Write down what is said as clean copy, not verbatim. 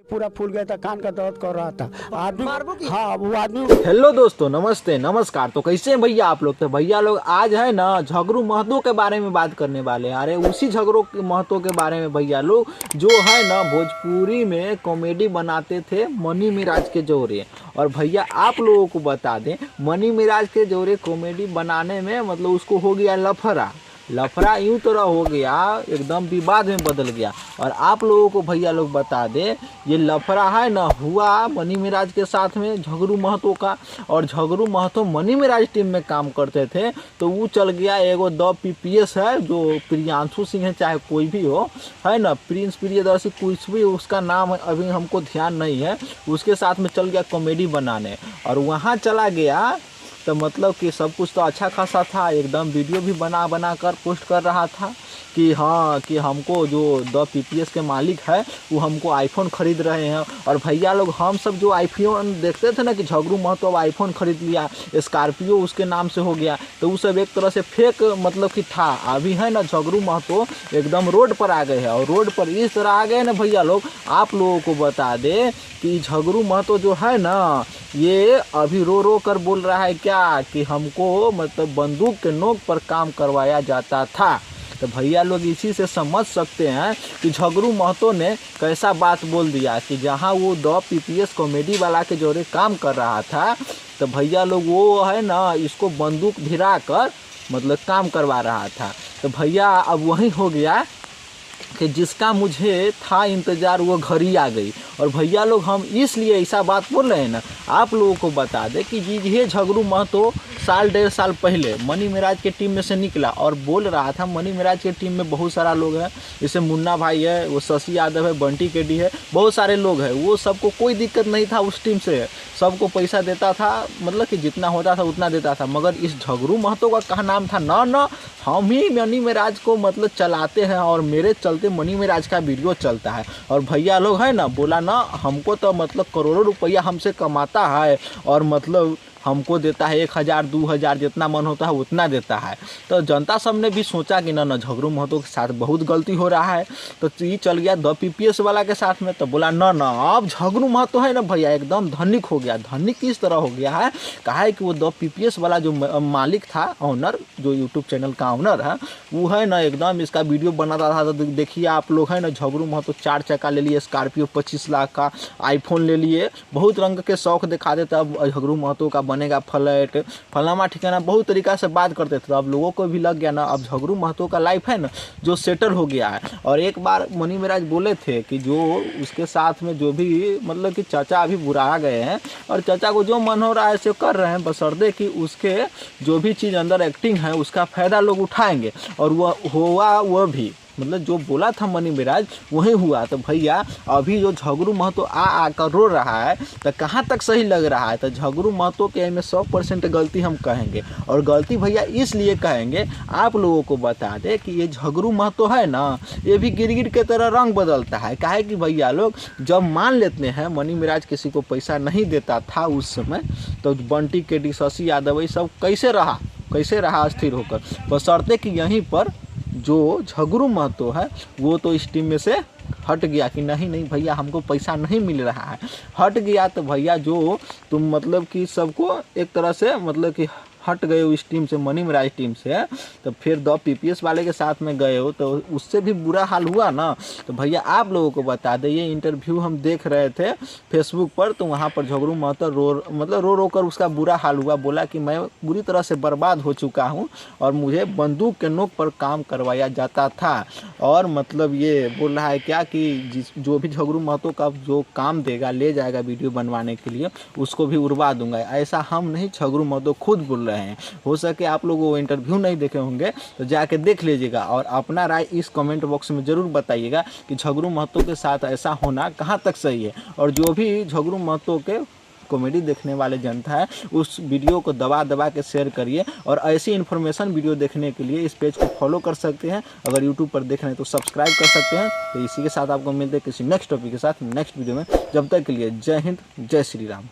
पूरा फूल गया था, कान का दर्द कर रहा था आदमी। हाँ वो आदमी। हेलो दोस्तों, नमस्ते नमस्कार। तो कैसे हैं भैया आप लोग? तो भैया लोग आज है ना झगड़ू महतो के बारे में बात करने वाले हैं। अरे उसी झगड़ू महतो के बारे में भैया लोग जो है ना भोजपुरी में कॉमेडी बनाते थे मनी मिराज के जोरे। और भैया आप लोगों को बता दें, मनी मिराज के जोरे कॉमेडी बनाने में मतलब उसको हो गया लफड़ा यूं तरह हो गया, एकदम विवाद में बदल गया। और आप लोगों को भैया लोग बता दे, ये लफड़ा है ना हुआ मनी मिराज के साथ में झगड़ू महतो का। और झगड़ू महतो मनी मिराज टीम में काम करते थे, तो वो चल गया एगो द पीपीएस है जो प्रियांशु सिंह है, चाहे कोई भी हो, है ना प्रिंस प्रियदर्शी कुछ भी उसका नाम है, अभी हमको ध्यान नहीं है। उसके साथ में चल गया कॉमेडी बनाने और वहाँ चला गया। तो मतलब कि सब कुछ तो अच्छा खासा था, एकदम वीडियो भी बना कर पोस्ट कर रहा था कि हाँ कि हमको जो द पीपीएस के मालिक है वो हमको आईफोन खरीद रहे हैं। और भैया लोग हम सब जो आईफोन देखते थे ना कि झगड़ू महतो अब आईफोन खरीद लिया, स्कॉर्पियो उसके नाम से हो गया, तो वो सब एक तरह से फेक मतलब कि था। अभी है ना झगड़ू महतो एकदम रोड पर आ गए हैं। और रोड पर इस तरह आ गए ना भैया लोग, आप लोगों को बता दे कि झगड़ू महतो जो है ना ये अभी रो कर बोल रहा है क्या कि हमको मतलब बंदूक के नोक पर काम करवाया जाता था। तो भैया लोग इसी से समझ सकते हैं कि झगड़ू महतो ने कैसा बात बोल दिया कि जहां वो द पीपीएस कॉमेडी वाला के जोरे काम कर रहा था, तो भैया लोग वो है ना इसको बंदूक भिरा कर मतलब काम करवा रहा था। तो भैया अब वही हो गया कि जिसका मुझे था इंतज़ार वो घर ही आ गई। और भैया लोग हम इसलिए ऐसा बात बोल रहे हैं ना, आप लोगों को बता दें कि ये झगड़ू महतो साल डेढ़ साल पहले मनी मिराज के टीम में से निकला और बोल रहा था मनी मिराज के टीम में बहुत सारा लोग हैं, जैसे मुन्ना भाई है, वो शशि यादव है, बंटी केडी है, बहुत सारे लोग हैं। वो सबको कोई दिक्कत नहीं था उस टीम से, सबको पैसा देता था, मतलब कि जितना होता था उतना देता था। मगर इस झगड़ू महतो का कहा नाम था ना हम ही मनी मिराज को मतलब चलाते हैं और मेरे चलते मनी मिराज का वीडियो चलता है। और भैया लोग है ना बोला ना हमको तो मतलब करोड़ों रुपया हमसे कमाता है और मतलब हमको देता है 1000 2000 जितना मन होता है उतना देता है। तो जनता सब ने भी सोचा कि ना झगड़ू महतो के साथ बहुत गलती हो रहा है, तो ये चल गया द पीपीएस वाला के साथ में। तो बोला ना अब झगड़ू महतो है ना भैया एकदम धनिक हो गया। धनिक किस तरह हो गया है, कहा है कि वो द पीपीएस वाला जो मालिक था, ऑनर, जो यूट्यूब चैनल का ऑनर है, वो है ना एकदम इसका वीडियो बनाता था। तो देखिए आप लोग है ना झगड़ू महतो 4 चक्का ले लिए, स्कॉर्पियो 25 लाख का, आईफोन ले लिए, बहुत रंग के शौक दिखा देते। अब झगड़ू महतो का बनेगा फ्लैट, फलाना ठिकाना, बहुत तरीका से बात करते थे। तो अब लोगों को भी लग गया ना अब झगड़ू महतो का लाइफ है ना जो सेटल हो गया है। और एक बार मनी मिराज बोले थे कि जो उसके साथ में जो भी मतलब कि चाचा अभी बुरा आ गए हैं और चाचा को जो मन हो रहा है ऐसे कर रहे हैं, बशर्ते कि उसके जो भी चीज़ अंदर एक्टिंग है उसका फ़ायदा लोग उठाएंगे। और वह हुआ, वह भी मतलब जो बोला था मनी मिराज वही हुआ। तो भैया अभी जो झगड़ू महतो आकर रो रहा है तो कहाँ तक सही लग रहा है? तो झगड़ू महतो के में 100% गलती हम कहेंगे। और गलती भैया इसलिए कहेंगे, आप लोगों को बता दें कि ये झगड़ू महतो है ना ये भी गिरगिट के तरह रंग बदलता है। काहे कि भैया लोग जब मान लेते हैं मनी मिराज किसी को पैसा नहीं देता था उस समय, तो बंटी केडी, शशि यादव, ये सब कैसे रहा स्थिर होकर, बशर्ते कि यहीं पर जो झगड़ू महतो है वो तो इस टीम में से हट गया कि नहीं भैया हमको पैसा नहीं मिल रहा है, हट गया। तो भैया जो तुम मतलब कि सबको एक तरह से मतलब कि हट गए हो इस टीम से, मनी मिराज टीम से, तो फिर द पीपीएस वाले के साथ में गए हो तो उससे भी बुरा हाल हुआ ना। तो भैया आप लोगों को बता दें, ये इंटरव्यू हम देख रहे थे फेसबुक पर, तो वहाँ पर झगड़ू महतो रो कर उसका बुरा हाल हुआ। बोला कि मैं बुरी तरह से बर्बाद हो चुका हूँ और मुझे बंदूक के नोक पर काम करवाया जाता था। और मतलब ये बोल रहा है क्या कि जो भी झगड़ू महतो का जो काम देगा ले जाएगा वीडियो बनवाने के लिए उसको भी उड़वा दूंगा। ऐसा हम नहीं, झगड़ू महतो खुद बोल रहे हैं। हो सके आप लोग वो इंटरव्यू नहीं देखे होंगे तो जाके देख लीजिएगा और अपना राय इस कमेंट बॉक्स में ज़रूर बताइएगा कि झगड़ू महतो के साथ ऐसा होना कहाँ तक सही है। और जो भी झगड़ू महतो के कॉमेडी देखने वाले जनता है उस वीडियो को दबा के शेयर करिए। और ऐसी इन्फॉर्मेशन वीडियो देखने के लिए इस पेज को फॉलो कर सकते हैं। अगर यूट्यूब पर देख रहे हैं तो सब्सक्राइब कर सकते हैं। तो इसी के साथ आपको मिलते हैं किसी नेक्स्ट टॉपिक के साथ नेक्स्ट वीडियो में। जब तक के लिए जय हिंद, जय श्री राम।